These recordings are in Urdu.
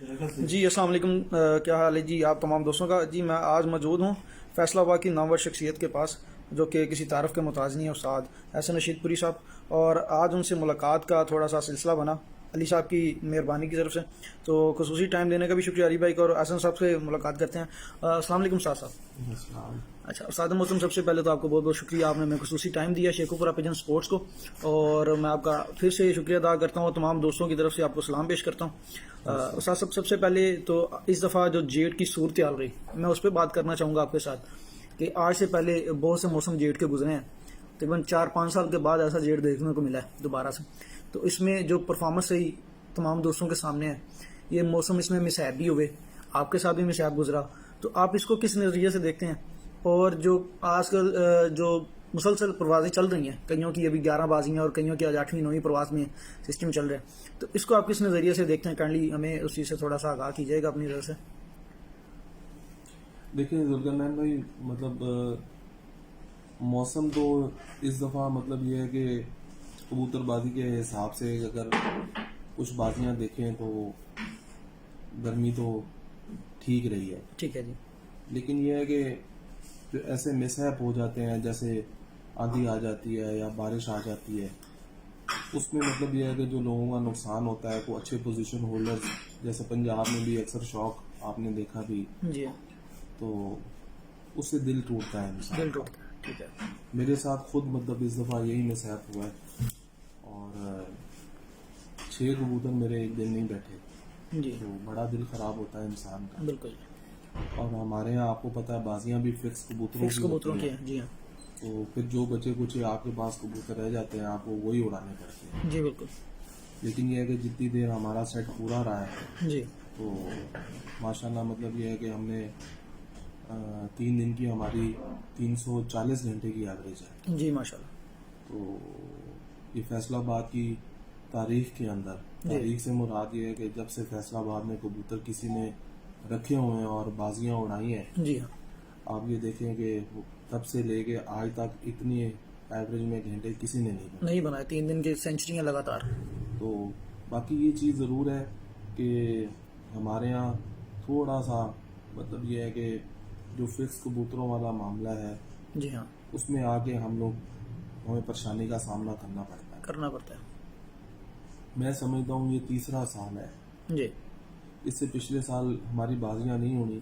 جی السلام علیکم، کیا حال ہے جی آپ تمام دوستوں کا؟ جی میں آج موجود ہوں فیصل آباد کی نامور شخصیت کے پاس، جو کہ کسی تعارف کے محتاج نہیں ہے، استاد احسن رشید پوری صاحب، اور آج ان سے ملاقات کا تھوڑا سا سلسلہ بنا علی صاحب کی مہربانی کی طرف سے، تو خصوصی ٹائم دینے کا بھی شکریہ علی بھائی کا، اور احسن صاحب سے ملاقات کرتے ہیں۔ السلام علیکم استاد صاحب۔ اچھا استاد محترم، سب سے پہلے تو آپ کو بہت بہت شکریہ، آپ نے ہمیں خصوصی ٹائم دیا شیخوپورہ پیجن سپورٹس کو، اور میں آپ کا پھر سے شکریہ ادا کرتا ہوں، اور تمام دوستوں کی طرف سے آپ کو سلام پیش کرتا ہوں۔ استاد صاحب، سب سے پہلے تو اس دفعہ جو جیٹ کی صورتحال رہی، میں اس پہ بات کرنا چاہوں گا آپ کے ساتھ، کہ آج سے پہلے بہت سے موسم جیٹ کے گزرے ہیں، تقریباً 4-5 سال کے بعد ایسا جیٹ دیکھنے کو ملا ہے دوبارہ سے، تو اس میں جو پرفارمنس رہی تمام دوستوں کے سامنے ہے، یہ موسم اس میں مسائب بھی ہوئے، آپ کے ساتھ بھی مسائب گزرا، تو آپ اس کو کس نظریے سے دیکھتے ہیں؟ اور جو آج کل جو مسلسل پروازیں چل رہی ہیں، کئیوں کی ابھی 11 بازی ہیں اور کئیوں کی آج 8ویں 9ویں پرواز میں سسٹم چل رہا ہے، تو اس کو آپ کس نظریے سے دیکھتے ہیں؟ کائنڈلی ہمیں اس چیز سے تھوڑا سا آگاہ کیجیے گا اپنی طرف سے۔ دیکھیں ذوالقرنین بھائی، مطلب موسم تو اس دفعہ مطلب یہ ہے کہ کبوتر بازی کے حساب سے اگر کچھ بازیاں دیکھیں تو گرمی تو ٹھیک رہی ہے، ٹھیک ہے جی، لیکن یہ ہے کہ جو ایسے مسہپ ہو جاتے ہیں، جیسے آندھی آ جاتی ہے یا بارش آ جاتی ہے، اس میں مطلب یہ ہے کہ جو لوگوں کا نقصان ہوتا ہے، کو اچھے پوزیشن ہولڈرز جیسے پنجاب میں بھی اکثر شوق آپ نے دیکھا بھی، جی تو اس سے دل ٹوٹتا ہے انسان دل کا۔ ٹوٹتا ہے، ٹھیک ہے میرے ساتھ خود مطلب اس دفعہ یہی مسہپ ہوا ہے، اور 6 کبوتر میرے ایک دن نہیں بیٹھے، جی، تو بڑا دل خراب ہوتا ہے انسان کا۔ بالکل اور ہمارے یہاں آپ کو پتہ ہے بازیاں بھی فکس کبوتروں فکس کی کبوتروں ہوتی کی ہیں، ہے، جی ہاں، تو پھر جو بچے کچھ آپ کے پاس کبوتر رہ جاتے ہیں، آپ کو وہی اڑانے پڑتے ہیں۔ جی بالکل، لیکن یہ ہے کہ جتنی دیر ہمارا سیٹ پورا رہا ہے، جی تو ماشاءاللہ مطلب یہ ہے کہ ہم نے 3 دن کی ہماری 340 گھنٹے کی ایوریج ہے، جی ماشاء اللہ، تو یہ فیصل آباد کی تاریخ کے اندر، جی تاریخ سے مراد یہ ہے کہ جب سے فیصل آباد میں کبوتر کسی نے رکھے ہوئے ہیں اور بازیاں اڑائی ہیں، جی ہاں، آپ یہ دیکھیں کہ تب سے لے کے آج تک اتنی ایوریج میں گھنٹے کسی نے نہیں بنائے۔ نہیں بنائے 3 دن کی سینچریاں لگاتار، تو باقی یہ چیز ضرور ہے کہ ہمارے یہاں تھوڑا سا مطلب یہ ہے کہ جو فکس کبوتروں والا معاملہ ہے، جی ہاں، اس میں آ کے ہمیں پریشانی کا سامنا کرنا پڑتا ہے۔ کرنا پڑتا ہے، میں سمجھتا ہوں یہ تیسرا سال ہے، جی اس سے پچھلے سال ہماری بازیاں نہیں ہونی،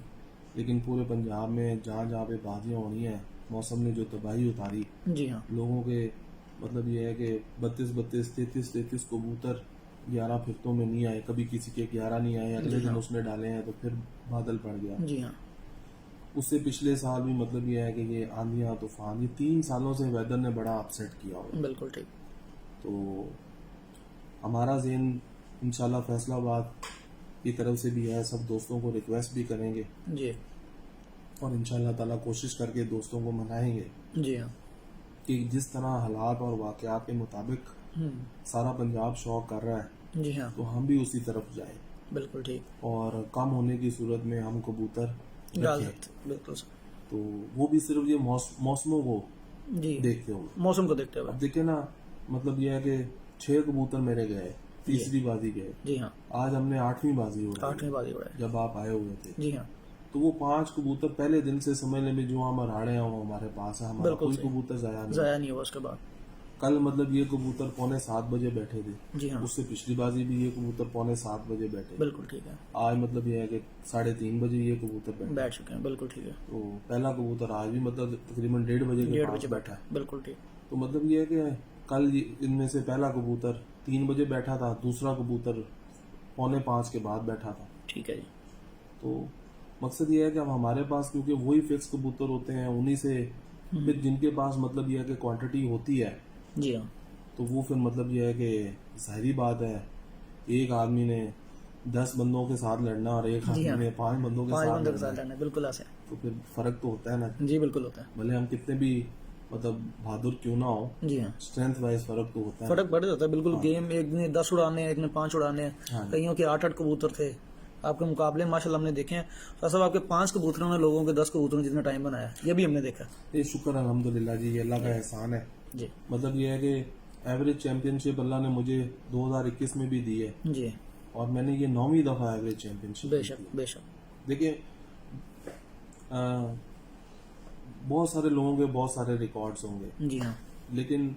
لیکن پورے پنجاب میں جہاں جہاں پہ بازیاں ہونی ہیں، موسم نے جو تباہی اتاری، جی ہاں، لوگوں کے مطلب یہ ہے کہ 32 33 کبوتر 11 پھرتوں میں نہیں آئے، کبھی کسی کے 11 نہیں آئے، اگلے دن اس نے ڈالے ہیں تو پھر بادل پڑ گیا۔ جی ہاں، اس سے پچھلے سال بھی مطلب یہ ہے کہ یہ آندھیاں طوفان، یہ 3 سالوں سے ویدر نے بڑا اپسیٹ کیا ہوا ہے۔ بالکل ٹھیک، تو ہمارا ذہن انشاءاللہ فیصل آباد کی طرف سے بھی ہے، سب دوستوں کو ریکویسٹ بھی کریں گے، جی اور انشاءاللہ تعالیٰ کوشش کر کے دوستوں کو منائیں گے جی ہاں، کہ جس طرح حالات اور واقعات کے مطابق سارا پنجاب شوق کر رہا ہے، جی ہاں، تو ہم بھی اسی طرف جائیں، بالکل ٹھیک، اور کم ہونے کی صورت میں ہم کبوتر ڈال رکھیں، سکتے، بالکل سر، تو وہ بھی صرف یہ موسموں کو جی دیکھتے ہوئے۔ موسم کو دیکھتے ہوئے، اب دیکھیں نا، مطلب یہ ہے کہ 6 کبوتر میرے گئے، تیسری بازی گئے، جی ہاں، آج ہم نے 8ویں بازی اڑائی 8ویں بازی اڑائی، جب آپ آئے ہوئے تھے، جی ہاں، تو وہ 5 کبوتر پہلے دن سے سمجھ لیں بھی جو ہم راڑے ہیں وہ ہمارے پاس ہے، ہمارا بالکل کوئی صحیح، کبوتر ضائع نہیں۔ ضائع نہیں ہوا اس کے بعد، کل مطلب یہ کبوتر 6:45 بجے بیٹھے تھے، جی ہاں، اس سے پچھلی بازی بھی یہ کبوتر 6:45 بجے بیٹھے، بالکل ٹھیک ہے، آج مطلب یہ ہے کہ 3:30 بجے یہ کبوتر بیٹھے، بیٹھ چکے ہیں، بالکل ٹھیک ہے، تو پہلا کبوتر آج بھی مطلب تقریباً 1:30 بجے کے 1:30 پاس بجے بیٹھا ہے، بالکل ٹھیک، تو مطلب یہ ہے کہ کل ان میں سے پہلا کبوتر 3 بجے بیٹھا تھا، دوسرا کبوتر 4:45 کے بعد بیٹھا تھا، ٹھیک ہے جی، تو مقصد یہ ہے کہ اب ہمارے پاس کیونکہ وہی فکس کبوتر ہوتے ہیں، انہی سے پھر جن کے پاس مطلب یہ ہے کہ کوانٹٹی ہوتی ہے، جی ہاں، تو وہ پھر مطلب یہ ہے کہ ظاہری بات ہے، ایک آدمی نے 10 بندوں کے ساتھ لڑنا اور ایک جی آدمی ہاں، نے 5 بندوں کے 5 ساتھ بندے کے لڑنا ساتھ ہے، لڑنا ہے، بالکل ایسے، تو پھر فرق تو ہوتا ہے نا، جی بالکل ہوتا ہے، بھلے ہم کتنے بھی مطلب بہادر کیوں نہ ہو، جی ہاں، اسٹرینتھ وائز فرق تو ہوتا ہے، فرق پڑ جاتا ہے، بالکل، گیم ایک نے 10 اڑانے ہیں، ایک نے 5 اڑانے ہیں، ہاں، کئیوں کے 8 کبوتر تھے، آپ کے مقابلے ماشاءاللہ ہم نے دیکھے ہیں، صاحب آپ کے 5 کبوتروں نے لوگوں کے 10 کبوتروں جتنا ٹائم بنایا، یہ بھی ہم نے دیکھا، یہ شکر الحمدللہ جی، یہ اللہ کا احسان ہے۔ جی مطلب یہ ہے کہ ایوریج چیمپئن شپ اللہ نے مجھے 2021 میں بھی دی ہے، جی اور میں نے یہ 9ویں دفعہ ایوریج چیمپئن شپ. بے شک بے شک. دیکھیں بہت سارے لوگوں کے بہت سارے ریکارڈز ہوں گے, جی ہاں لیکن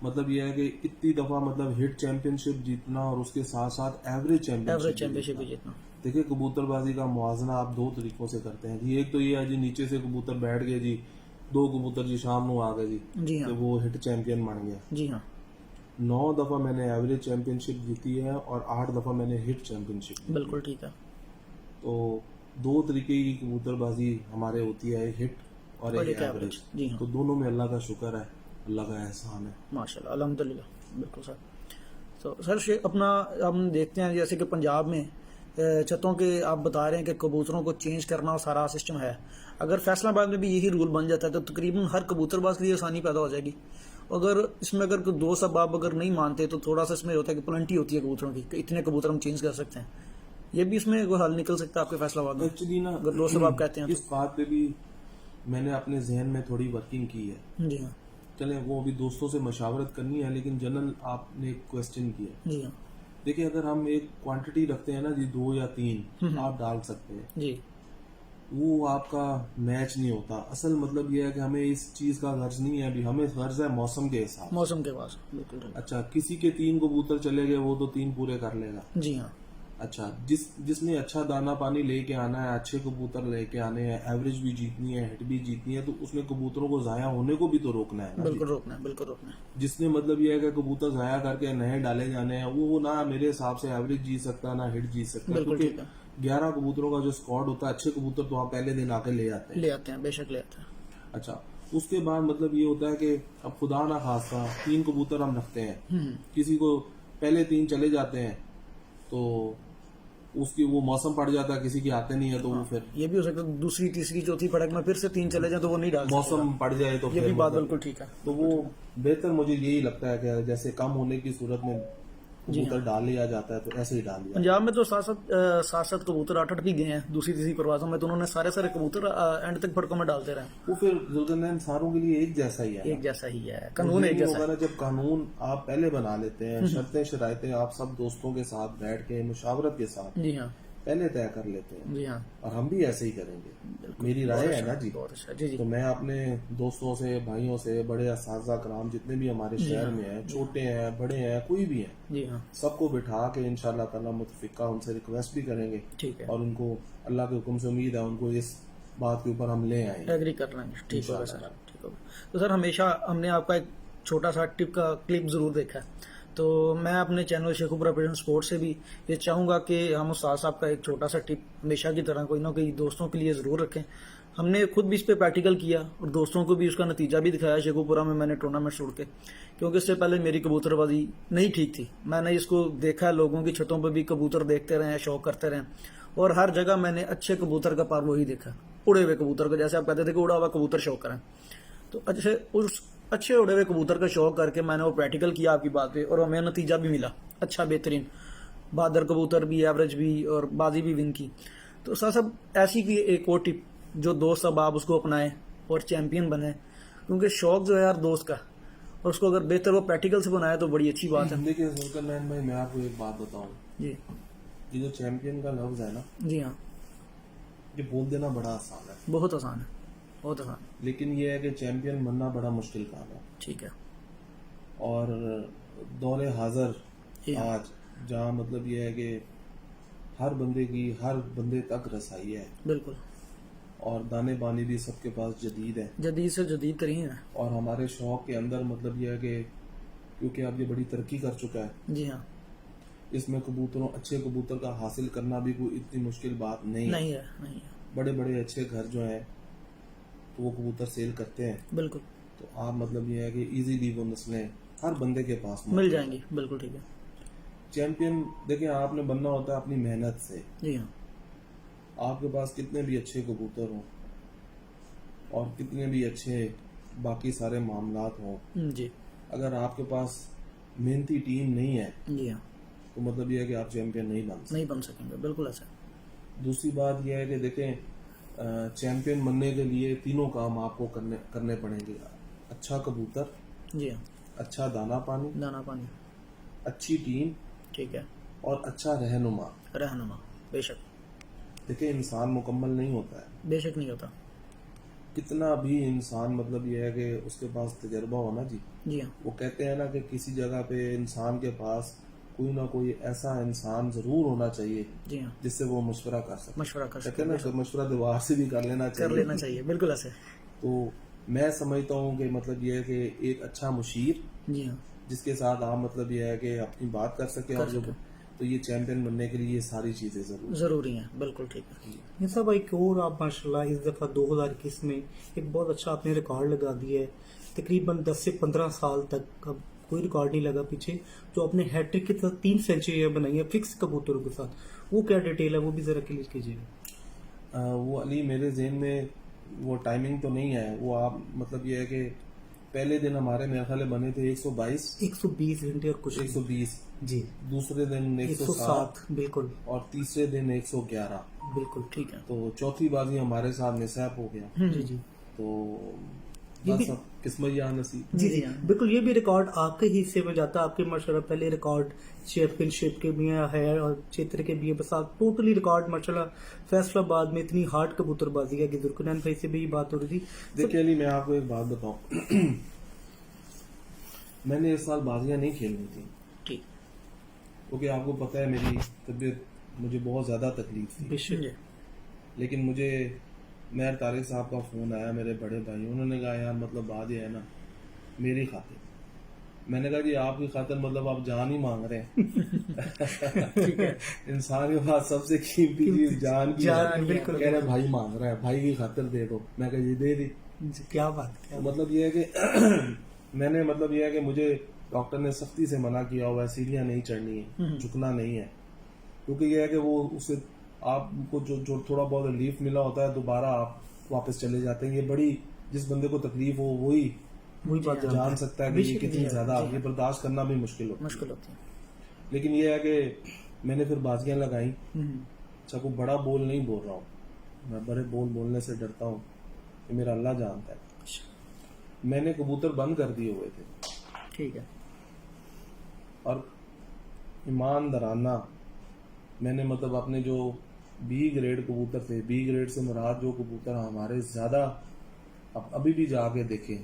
مطلب یہ ہے کہ اتنی دفعہ مطلب ہٹ چیمپئن شپ جیتنا اور اس کے ساتھ ساتھ ایوریج چیمپئن شپ بھی جتنا. دیکھیں کبوتر بازی کا موازنہ آپ 2 طریقوں سے کرتے ہیں جی. ایک تو یہ ہے جی نیچے سے کبوتر بیٹھ گئے جی, 2 کبوتر جی شام کو آ گئے جی, جی ہاں تو وہ ہٹ چیمپئن بن گیا. جی ہاں 9 دفعہ میں نے ایوریج چیمپئن شپ جیتی ہے اور 8 دفعہ میں نے ہٹ چیمپئن شپ. بالکل ٹھیک ہے. تو 2 طریقے کی کبوتر بازی ہمارے ہوتی ہے, ہٹ اور ایک ایوریج. جی ہاں تو دونوں میں اللہ کا شکر ہے, اللہ کا احسان ہے. ماشاء اللہ الحمد للہ. بالکل سر. تو سر اپنا ہم دیکھتے ہیں جیسے کہ پنجاب میں چھتوں کے آپ بتا رہے ہیں کہ کبوتروں کو چینج کرنا اور سارا سسٹم ہے. اگر فیصلہ آباد میں بھی یہی رول بن جاتا ہے تو تقریباً ہر کبوتر باز کے لیے آسانی پیدا ہو جائے گی. اگر اس میں اگر کوئی 2 سباب اگر نہیں مانتے تو تھوڑا سا اس میں ہوتا ہے کہ پلنٹی ہوتی ہے کبوتروں کی کہ اتنے کبوتر ہم چینج کر سکتے ہیں. یہ بھی اس میں کوئی حل نکل سکتا ہے آپ کے فیصلہ آباد میں ایکچولی نا اگر 2 سباب کہتے ہیں اس بات پہ بھی میں نے اپنے ذہن میں تھوڑی ورکنگ کی ہے. تو. جی ہاں چلیں وہ بھی دوستوں سے مشاورت کرنی ہے, لیکن جنرل آپ نے ایک کوشچن کیا. جی ہاں دیکھیں اگر ہم ایک کوانٹٹی رکھتے ہیں نا جی 2 یا 3 آپ ڈال سکتے ہیں, جی وہ آپ کا میچ نہیں ہوتا. اصل مطلب یہ ہے کہ ہمیں اس چیز کا غرض نہیں ہے, ابھی ہمیں غرض ہے موسم کے حساب. موسم کے پاس بالکل ٹھیک. اچھا کسی کے 3 کبوتر چلے گئے وہ تو 3 پورے کر لے گا. جی ہاں اچھا جس نے اچھا دانا پانی لے کے آنا ہے, اچھے کبوتر لے کے آنے ہیں, ایوریج بھی جیتنی ہے, ہٹ بھی جیتنی ہے, تو اس نے کبوتروں کو ضائع ہونے کو بھی تو روکنا ہے نا. بالکل روکنا ہے بالکل روکنا ہے. جس نے مطلب یہ ہے کہ کبوتر ضائع کر کے نئے ڈالے جانے ہیں, وہ نہ میرے حساب سے ایوریج جیت سکتا نہ ہٹ جیت سکتا, بالکل ٹھیک کیونکہ ہے. 11 کبوتروں کا جو اسکواڈ ہوتا ہے, اچھے کبوتر تو آپ پہلے دن آ کے لے آتے ہیں. لے آتے ہیں بے شک لے آتے ہیں. اچھا اس کے بعد مطلب یہ ہوتا ہے کہ اب خدا نہ خواستہ 3 کبوتر ہم رکھتے ہیں, کسی کو پہلے 3 چلے جاتے ہیں تو اس کی وہ موسم پڑ جاتا ہے, کسی کی آتے نہیں ہے تو وہ پھر یہ بھی ہو سکتا ہے دوسری تیسری چوتھی پڑک میں پھر سے 3 چلے جائیں تو وہ نہیں ڈال سکتے. موسم پڑ جائے تو یہ پھر بھی بات مطلب بالکل ٹھیک ہے. تو وہ بہتر مجھے یہی لگتا ہے کہ جیسے کم ہونے کی صورت میں کبوتر ڈال لیا جاتا ہے تو ایسے ہی ڈال لیا. پنجاب میں تو 7 کبوتر 8 بھی گئے ہیں دوسری تیسری پروازوں میں, تو انہوں نے سارے کبوتر اینڈ تک پھڑکوں میں ڈالتے رہے. وہ پھر ذوالقرنین ساروں کے لیے ایک جیسا ہی ہے, ایک جیسا ہی ہے, قانون ایک جیسا ہے. جب قانون آپ پہلے بنا لیتے ہیں, شرطیں شرائطیں آپ سب دوستوں کے ساتھ بیٹھ کے مشاورت کے ساتھ جی ہاں پہلے طے کر لیتے ہیں, جی ہاں اور ہم بھی ایسے ہی کریں گے, میری رائے ہے نا جی. بہت اچھا. جی جی تو میں اپنے دوستوں سے, بھائیوں سے, بڑے اساتذہ کرام جتنے بھی ہمارے شہر میں ہیں, چھوٹے ہیں بڑے ہیں کوئی بھی ہیں, جی ہاں سب کو بٹھا کے انشاءاللہ تعالی متفقہ ان سے ریکویسٹ بھی کریں گے, ٹھیک ہے. اور ان کو اللہ کے حکم سے امید ہے ان کو اس بات کے اوپر ہم لے آئیں گے. ایگری کر لیں گے. ٹھیک ہوگا سر, ٹھیک ہوگا. تو سر ہمیشہ ہم نے آپ کا ایک چھوٹا سا ٹپ کا کلپ ضرور دیکھا ہے, تو میں اپنے چینل شیخوپورہ پیشن سپورٹ سے بھی یہ چاہوں گا کہ ہم استاد صاحب کا ایک چھوٹا سا ٹپ ہمیشہ کی طرح کوئی نہ کوئی دوستوں کے لیے ضرور رکھیں. ہم نے خود بھی اس پہ پریکٹیکل کیا اور دوستوں کو بھی اس کا نتیجہ بھی دکھایا شیخوپورہ میں نے ٹورنامنٹ چھوڑ کے, کیونکہ اس سے پہلے میری کبوتر بازی نہیں ٹھیک تھی. میں نے اس کو دیکھا, لوگوں کی چھتوں پہ بھی کبوتر دیکھتے رہے, شوق کرتے رہے, اور ہر جگہ میں نے اچھے کبوتر کا پار وہی دیکھا, اڑے ہوئے کبوتر کا, جیسے آپ کہتے تھے کہ اڑا ہوا کبوتر شوق کریں. تو اچھے اڑے ہوئے کبوتر کا شوق کر کے میں نے وہ پریکٹیکل کیا آپ کی بات پہ, اور ہمیں نتیجہ بھی ملا اچھا بہترین, بہادر کبوتر بھی, ایوریج بھی, اور بازی بھی ون کی. تو صاحب ایسی کی ایک اور ٹپ جو دوست اب آپ اس کو اپنائیں اور چیمپئن بنیں, کیونکہ شوق جو ہے یار دوست کا, اور اس کو اگر بہتر وہ پریکٹیکل سے بنائے تو بڑی اچھی بات ہے. دیکھیے ذوالقرنین بھائی میں آپ کو ایک بات بتاؤں, جی یہ جو چیمپئن کا لفظ ہے نا, جی ہاں یہ بول دینا بڑا آسان ہے, بہت آسان ہے, بہت آسان. لیکن یہ ہے کہ چیمپئن بننا بڑا مشکل کام ہے. ٹھیک ہے. اور دور حاضر آج جہاں مطلب یہ ہے کہ ہر بندے تک رسائی ہے, بالکل, اور دانے پانی بھی سب کے پاس جدید ہے, جدید سے جدید ترین ہے. اور ہمارے شوق کے اندر مطلب یہ ہے کہ کیونکہ اب یہ بڑی ترقی کر چکا ہے, جی ہاں اس میں اچھے کبوتر کا حاصل کرنا بھی کوئی اتنی مشکل بات نہیں ہے. بڑے بڑے اچھے گھر جو ہیں تو وہ کبوتر سیل کرتے ہیں, بالکل, تو آپ مطلب یہ ہے کہ ایزیلی وہ نسلیں ہر بندے کے پاس مل جائیں گی. بالکل ٹھیک ہے. چیمپئن دیکھیں آپ نے بننا ہوتا ہے اپنی محنت سے. جی ہاں, آپ کے پاس کتنے بھی اچھے کبوتر ہوں اور کتنے بھی اچھے باقی سارے معاملات ہوں, جی اگر آپ کے پاس محنتی ٹیم نہیں ہے جی ہاں, تو مطلب یہ ہے کہ آپ چیمپئن نہیں بن سکیں گے. بالکل ایسا. دوسری بات یہ ہے کہ دیکھیں چیمپئن بننے کے لیے 3 کام آپ کو کرنے پڑیں گے. اچھا کبوتر, جی ہاں, اچھا دانا پانی, دانا پانی, اچھی ٹیم, ٹھیک ہے, اور اچھا رہنما. رہنما بے شک دیکھیں انسان مکمل نہیں ہوتا ہے, بے شک نہیں ہوتا. کتنا بھی انسان مطلب یہ ہے کہ اس کے پاس تجربہ ہونا جی. جی ہاں وہ کہتے ہیں نا کہ کسی جگہ پہ انسان کے پاس کوئی نہ کوئی ایسا انسان ضرور ہونا چاہیے جی ہاں جس سے وہ مشورہ کر سکے. مشورہ کر کہتے سکتے ہیں نا کہ مشورہ دیوار سے بھی کر لینا کر چاہیے. لینا چاہیے, بالکل ایسے. تو میں سمجھتا ہوں کہ مطلب یہ ہے کہ ایک اچھا مشیر جی ہاں جس کے ساتھ آپ مطلب یہ ہے کہ اپنی بات کر سکے, اور جو تو یہ چیمپئن بننے کے لیے یہ ساری چیزیں ضروری ہیں. بالکل ٹھیک ہے. یہ سب ایک اور آپ ماشاءاللہ اس دفعہ 2021 میں ایک بہت اچھا آپ نے ریکارڈ لگا دیا ہے. تقریباً 10 سے 15 سال تک اب کوئی ریکارڈ نہیں لگا پیچھے, جو آپ نے ہیٹرک کے ساتھ 3 سینچریاں بنائی ہیں فکس کبوتروں کے ساتھ. وہ کیا ڈیٹیل ہے, وہ بھی ذرا کلیئر کیجیے گا. وہ علی میرے ذہن میں وہ ٹائمنگ تو نہیں ہے. وہ آپ مطلب یہ ہے کہ پہلے دن ہمارے میرے خیال بنے تھے 120 گھنٹے اور کچھ 120, جی, دوسرے دن 107, بالکل اور تیسرے دن 111. بالکل ٹھیک ہے. تو چوتھی بازی ہمارے ساتھ نصاب ہو گیا. جی جی تو یہ بس بھی- اب قسمت یا نصیب. جی جی بالکل, یہ بھی ریکارڈ آپ کے حصے میں جاتا ہے. آپ کے ماشاءاللہ پہلے ریکارڈ چیمپئن شپ کے بھی ہے اور چیتر کے بھی ہے, بس آپ ٹوٹلی ریکارڈ ماشاءاللہ فیصلہ آباد میں اتنی ہارڈ کبوتر بازی ہے کہ ذوالقرنین بھائی سے بھی یہ بات ہو رہی تھی. دیکھیے علی, میں آپ کو ایک بات بتاؤں, میں نے اس سال بازیاں نہیں کھیلنی تھی ٹھیک. کیونکہ آپ کو پتہ ہے میری طبیعت, مجھے بہت زیادہ تکلیف تھی. بے شک جی لیکن مجھے مہر طارق صاحب کا فون آیا, میرے بڑے بھائی, انہوں نے کہا یار مطلب بات یہ ہے نا میری خاطر. میں نے کہا جی آپ کی خاطر مطلب آپ جان ہی مانگ رہے ہیں. انسان کے پاس سب سے قیمتی چیز جان کی ہے. بالکل کہہ رہے بھائی مانگ رہا ہے, بھائی کی خاطر دے دو. میں کہا جی دے دی. کیا بات ہے. مطلب یہ ہے کہ میں نے مطلب یہ ہے کہ مجھے ڈاکٹر نے سختی سے منع کیا ہوا ہے, سیڑھیاں نہیں چڑھنی ہے, جھکنا نہیں ہے, کیونکہ یہ ہے کہ وہ اسے آپ کو جو تھوڑا بہت ریلیف ملا ہوتا ہے دوبارہ آپ واپس چلے جاتے ہیں. یہ بڑی جس بندے کو تکلیف ہو وہی بات جان سکتا ہے کہ یہ کتنی زیادہ آپ یہ برداشت کرنا بھی مشکل ہوتی ہے. لیکن یہ ہے کہ میں نے پھر بازیاں لگائیں. اچھا کوئی بڑا بول نہیں بول رہا ہوں, میں بڑے بول بولنے سے ڈرتا ہوں, کہ میرا اللہ جانتا ہے. میں نے کبوتر بند کر دیے ہوئے تھے, ٹھیک ہے, اور ایماندارانہ میں نے مطلب اپنے جو بی گریڈ کبوتر تھے, بی گریڈ سے مراد جو کبوتر ہمارے زیادہ ابھی بھی جا کے دیکھیں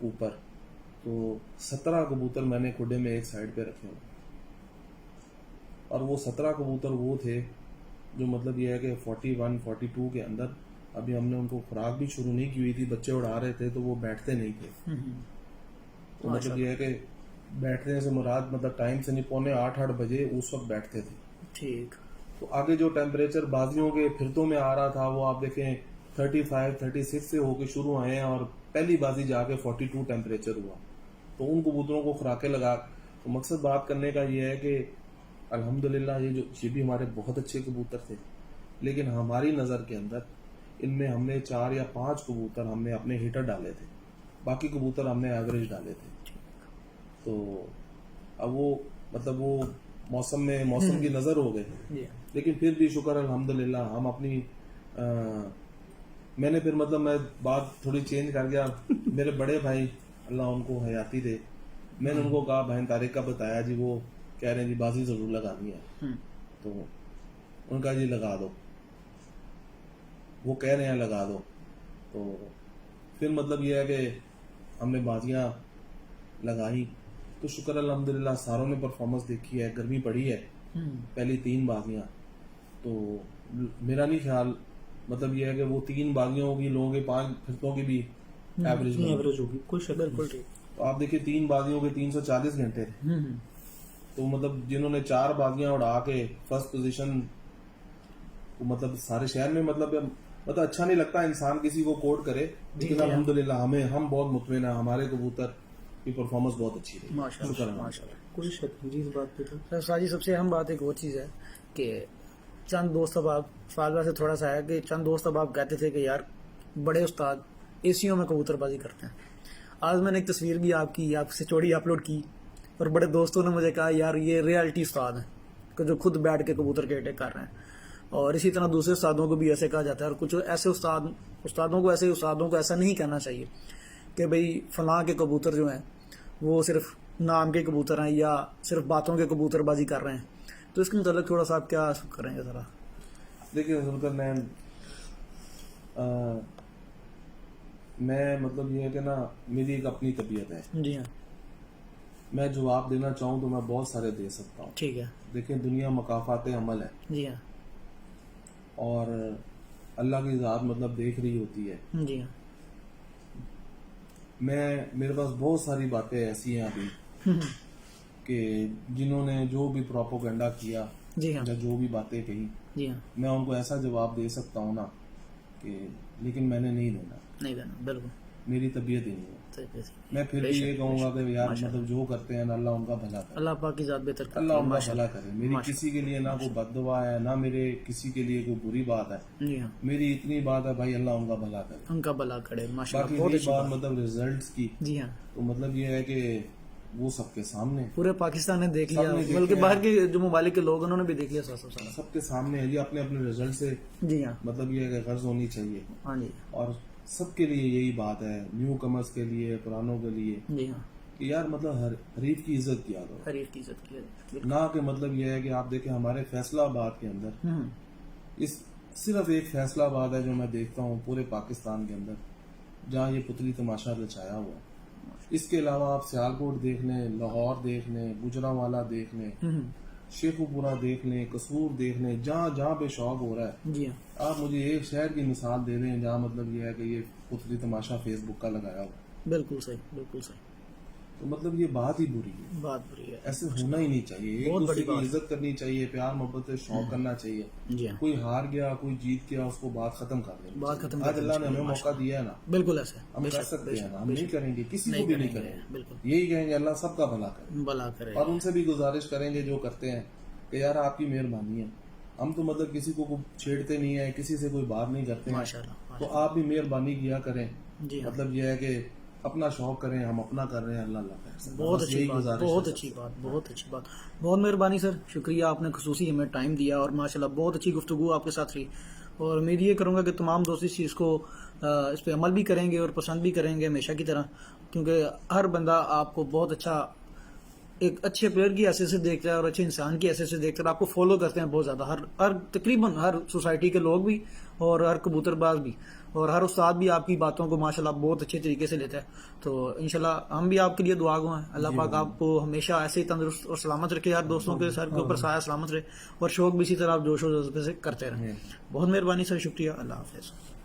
اوپر, تو 17 کبوتر میں نے کھڈے میں ایک سائڈ پہ رکھے ہوئے, اور وہ 17 کبوتر وہ تھے جو مطلب یہ ہے کہ 41 42 کے اندر, ابھی ہم نے ان کو خوراک بھی شروع نہیں کی ہوئی تھی, بچے اڑا رہے تھے تو وہ بیٹھتے نہیں تھے. تو مطلب یہ ہے کہ بیٹھنے سے مراد مطلب ٹائم سے نہیں, 7:45 بجے اس وقت بیٹھتے تھے. ٹھیک. تو آگے جو ٹیمپریچر بازیوں کے پھرتوں میں آ رہا تھا وہ آپ دیکھیں 35 36 سے ہو کے شروع آئے ہیں, اور پہلی بازی جا کے 42 ٹیمپریچر ہوا. تو ان کبوتروں کو خوراکیں لگا, تو مقصد بات کرنے کا یہ ہے کہ الحمدللہ یہ بھی ہمارے بہت اچھے کبوتر تھے, لیکن ہماری نظر کے اندر ان میں ہم نے 4 یا 5 کبوتر ہم نے اپنے ہیٹر ڈالے تھے, باقی کبوتر ہم نے ایوریج ڈالے تھے. تو اب وہ مطلب وہ موسم کی نظر ہو گئے, لیکن پھر بھی شکر الحمدللہ ہم اپنی میں نے پھر مطلب میں بات تھوڑی چینج کر گیا. میرے بڑے بھائی اللہ ان کو حیاتی دے, میں نے ان کو کہا بہن طارق کا بتایا جی, وہ کہہ رہے ہیں جی بازی ضرور لگانی ہے, تو ان کا جی لگا دو, وہ کہہ رہے ہیں لگا دو. تو پھر مطلب یہ ہے کہ ہم نے بازیاں لگائی, تو شکر الحمدللہ ساروں نے پرفارمنس دیکھی ہے. گرمی پڑی ہے پہلی 3 بازیاں, تو میرا نہیں خیال مطلب یہ ہے کہ وہ 3 بازیاں ہوگی, لوگوں کے 5 پھرتوں کی بھی ایوریج ہوگی, کوئی شک بالکل ٹھیک. تو آپ دیکھیں 3 بازیوں کے 340 گھنٹے تھے. تو مطلب جنہوں نے 4 بازیاں اڑا کے فرسٹ پوزیشن, مطلب سارے شہر میں مطلب اچھا نہیں لگتا انسان کسی کو کوٹ کرے, لیکن الحمدللہ ہم بہت مطمئن ہیں, ہمارے کبوتر کی پرفارمنس بہت اچھی رہی. ماشاءاللہ ماشاءاللہ. کوئی شک نہیں اس بات پہ. تو ساجی سب سے اہم بات ایک اور چیز ہے کہ چند دوست اب آپ فالبہ سے تھوڑا سا ہے کہ چند دوست اب آپ کہتے تھے کہ یار بڑے استاد اے سیوں میں کبوتر بازی کرتے ہیں. آج میں نے ایک تصویر بھی آپ کی, آپ سے چوڑی اپلوڈ کی, اور بڑے دوستوں نے مجھے کہا یار یہ ریالٹی استاد ہیں کہ جو خود بیٹھ کے کبوتر کے اٹیک کر رہے ہیں. اور اسی طرح دوسرے استادوں کو بھی ایسے کہا جاتا ہے, اور کچھ ایسے استادوں کو ایسا نہیں کہنا چاہیے کہ بھئی فلاں کے کبوتر جو ہیں وہ صرف نام کے کبوتر ہیں یا صرف باتوں کے کبوتر بازی کر رہے ہیں. تو اس کے متعلق تھوڑا سا آپ کیا کریں گے ذرا؟ دیکھیے ذوالفقار میم، میں مطلب یہ ہے کہ نا میری ایک اپنی طبیعت ہے. جی ہاں. میں جواب دینا چاہوں تو میں بہت سارے دے سکتا ہوں. ٹھیک ہے. دیکھیں دنیا مقافات عمل ہے. جی ہاں. اور اللہ کی ذات مطلب دیکھ رہی ہوتی ہے. جی ہاں. میرے پاس بہت ساری باتیں ایسی ہیں ابھی کہ جنہوں نے جو بھی پروپوگنڈا کیا جی ہاں. یا جو بھی باتیں کہی، جی ہاں. میں ان کو ایسا جواب دے سکتا ہوں نا کہ لیکن میں نے نہیں دینا. نہیں دینا. بالکل. میری طبیعت ہی نہیں ہے. صحیح. میں پھر بھی یہ کہوں گا کہ یار مطلب جو کرتے ہیں نا اللہ ان کا بھلا کرے. اللہ پاک کی ذات بہتر کرتی ہے. اللہ ان کا بھلا کرے. میری کسی کے لیے نہ کوئی بد دعا ہے، نہ میرے کسی کے لیے کوئی بری بات ہے. جی ہاں. میری اتنی بات ہے بھائی اللہ ان کا بھلا کرے. ان کا بھلا کرے. ماشاء باقی اللہ. بہت رہی اچھی بات بات. مطلب ریزلٹس کی، جی ہاں. تو مطلب یہ ہے کہ وہ سب کے سامنے، پورے پاکستان نے دیکھ لیا، سب نے دیکھ بلکہ لیا. باہر کے جو ممالک کے لوگ انہوں نے بھی دیکھ لیا. سارا. سب کے سامنے ہے. یہ اپنے اپنے رزلٹ سے جی ہاں. مطلب یہ ہے کہ غرض ہونی چاہیے. ہاں جی. اور سب کے لیے یہی بات ہے، نیو کمرز کے لیے، پرانوں کے لیے، جی ہاں. کہ یار مطلب ہر حریف کی عزت کیا کرو. حریف کی عزت کی. نہ کہ مطلب یہ ہے کہ آپ دیکھیں ہمارے فیصلہ آباد کے اندر صرف ایک فیصلہ آباد ہے جو میں دیکھتا ہوں پورے پاکستان کے اندر جہاں یہ پتلی تماشا رچایا ہوا ہے. اس کے علاوہ آپ سیالکوٹ دیکھ لیں، لاہور دیکھ لیں، گجرانوالہ دیکھ لیں، شیخو پورہ دیکھ لیں، قصور دیکھ لیں، جہاں جہاں پہ شوق ہو رہا ہے. جی ہاں. آپ مجھے ایک شہر کی مثال دے دیں جہاں مطلب یہ ہے کہ یہ پتلی تماشا فیس بک کا لگایا ہوا ہے. بالکل صحیح. بالکل صحیح. تو مطلب یہ بات ہی بری ہے. بات بری ہے. ایسے ہونا ہی نہیں چاہیے. ایک دوسرے کی عزت کرنی چاہیے، پیار محبت سے شوق کرنا چاہیے. جی ہاں. کوئی ہار گیا، کوئی جیت گیا، اس کو بات ختم کر دیں. بات ختم آج اللہ نے ہمیں موقع دیا ہے نا، بالکل ایسے ہم کر سکتے ہیں نا. ہم نہیں کریں گے، کسی کو بھی نہیں کریں گے. بالکل. یہی کہیں گے اللہ سب کا بھلا کرے. بھلا کرے. اور ان سے بھی گزارش کریں گے جو کرتے ہیں کہ یار آپ کی مہربانی ہے، ہم تو مطلب کسی کو چھیڑتے نہیں ہیں، کسی سے کوئی بات نہیں کرتے ہیں، ماشاءاللہ. تو آپ بھی مہربانی کیا کریں. جی ہاں. مطلب یہ ہے کہ اپنا شوق کریں، ہم اپنا کر رہے ہیں، اللہ اللہ کرے. بہت اچھی بات. بہت اچھی بات. بہت اچھی بات. بہت مہربانی سر. شکریہ، آپ نے خصوصی ہمیں ٹائم دیا اور ماشاءاللہ بہت اچھی گفتگو آپ کے ساتھ رہی. اور میں یہ کروں گا کہ تمام دوست اس چیز کو اس پہ عمل بھی کریں گے اور پسند بھی کریں گے ہمیشہ کی طرح، کیونکہ ہر بندہ آپ کو بہت اچھا ایک اچھے پلیئر کی حیثیت سے دیکھتا ہے اور اچھے انسان کی حیثیت سے دیکھتا ہے. آپ کو فالو کرتے ہیں بہت زیادہ، ہر تقریباً ہر سوسائٹی کے لوگ بھی اور ہر کبوتر باز بھی اور ہر استاد بھی آپ کی باتوں کو ماشاءاللہ بہت اچھے طریقے سے لیتا ہے. تو انشاءاللہ ہم بھی آپ کے لیے دعا گو ہیں. اللہ پاک آپ کو ہمیشہ ایسے ہی تندرست اور سلامت رکھے، ہر دوستوں کے سر کے اوپر سایہ سلامت رہے اور شوق بھی اسی طرح آپ جوش و جذبے سے کرتے رہیں. بہت مہربانی سر. شکریہ. اللہ حافظ.